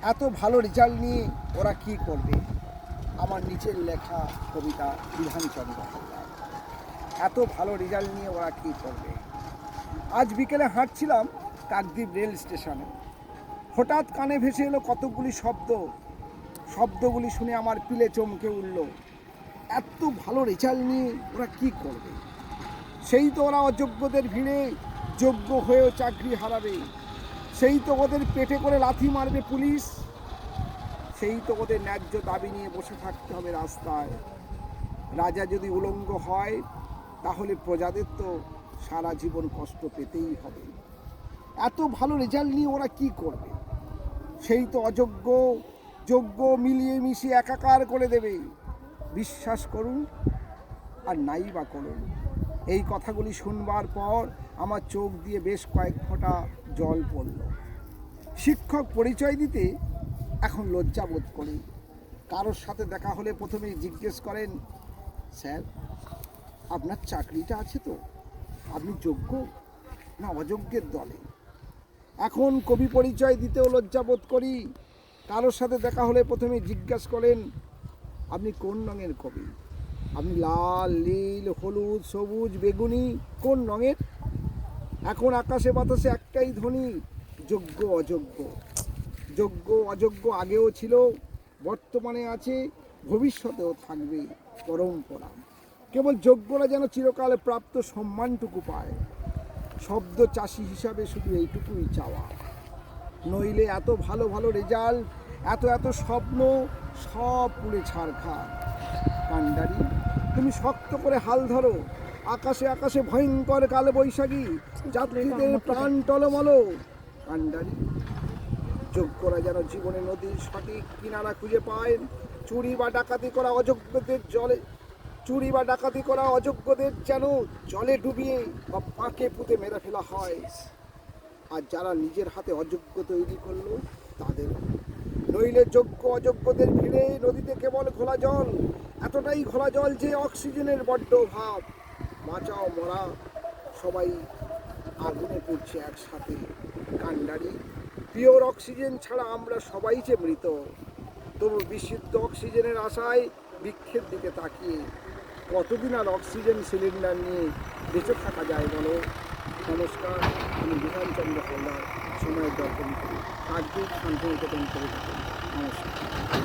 এত ভালো রেজাল্ট নিয়ে ওরা কি করবে? আমার নিচের লেখা কবিতা বিধানচন্দ্র হালদার। এত ভালো রেজাল্ট নিয়ে ওরা কি করবে? আজ বিকেলে হাঁটছিলাম কাকদ্বীপ রেল স্টেশনে। হঠাৎ কানে ভেসে এলো কতকগুলি শব্দ। শব্দগুলি শুনে আমার পিলে চমকে উঠল। এত ভালো রেজাল্ট নিয়ে ওরা কি করবে? সেই তো ওরা অযোগ্যদের ভিড়ে যোগ্য হয়েও চাকরি হারাবে। সেই তো ওদের পেটে করে লাথি মারবে পুলিশ। সেই তো ওদের ন্যায্য দাবি নিয়ে বসে থাকতে হবে রাস্তায়। রাজা যদি উলঙ্গ হয় তাহলে প্রজাদের তো সারা জীবন কষ্ট পেতেই হবে। এত ভালো রেজাল্ট নিয়ে ওরা কি করবে? সেই তো অযোগ্য যোগ্য মিলিয়ে মিশিয়ে একাকার করে দেবে। বিশ্বাস করুন আর নাই বা করুন, এই কথাগুলি শুনবার পর আমার চোখ দিয়ে বেশ কয়েক ফোঁটা জল পড়ল। শিক্ষক পরিচয় দিতে এখন লজ্জা বোধ করি। কারোর সাথে দেখা হলে প্রথমেই জিজ্ঞেস করেন, স্যার আপনার চাকরিটা আছে তো? আপনি যোগ্য না অযোগ্যের দলে? এখন কবি পরিচয় দিতেও লজ্জা বোধ করি। কারোর সাথে দেখা হলে প্রথমে জিজ্ঞেস করেন, আপনি কোন রঙের কবি? আপনি লাল, নীল, হলুদ, সবুজ, বেগুনি কোন রঙের? এখন আকাশে বাতাসে একটাই ধ্বনি, যোগ্য অযোগ্য। যোগ্য অযোগ্য আগেও ছিল, বর্তমানে আছে, ভবিষ্যতেও থাকবে পরম্পরা। কেবল যোগ্যরা যেন চিরকালে প্রাপ্ত সম্মানটুকু পায়। শব্দ চাষি হিসাবে শুধু এইটুকুই চাওয়া। নইলে এত ভালো ভালো রেজাল্ট, এত এত স্বপ্ন সব পুড়ে ছারখার। কান্ডারি, তুমি শক্ত করে হাল ধরো। আকাশে আকাশে ভয়ঙ্কর কালো বৈশাখী, যাত্রীদের প্রাণ টলমল। কান্ডারি, যোগ্যরা যেন জীবনে নদীর সঠিক কিনারা খুঁজে পায়। চুরি বা ডাকাতি করা অযোগ্যদের যেন জলে ডুবিয়ে বা পাকে পুঁতে মেরে ফেলা হয়। আর যারা নিজের হাতে অযোগ্য তৈরি করলো তাদের। নইলে যোগ্য অযোগ্যদের ভিড়ে নদীতে কেবল ঘোলা জল, এতটাই ঘোলা জল যে অক্সিজেনের বড্ড অভাব। বাঁচাও মরা সবাই আগুনে পড়ছে একসাথে। কান্ডারি, পিওর অক্সিজেন ছাড়া আমরা সবাই যে মৃত। তবু বিশুদ্ধ অক্সিজেনের আশায় বৃক্ষের দিকে তাকিয়ে কতদিন আর অক্সিজেন সিলিন্ডার নিয়ে বেঁচে থাকা যায় বলো? নমস্কার, আমি বিধানচন্দ্র হালদার, সময়ের দর্পণ করি, কাকদ্বীপ শান্তিনিকেতন করে থাকুন। নমস্কার।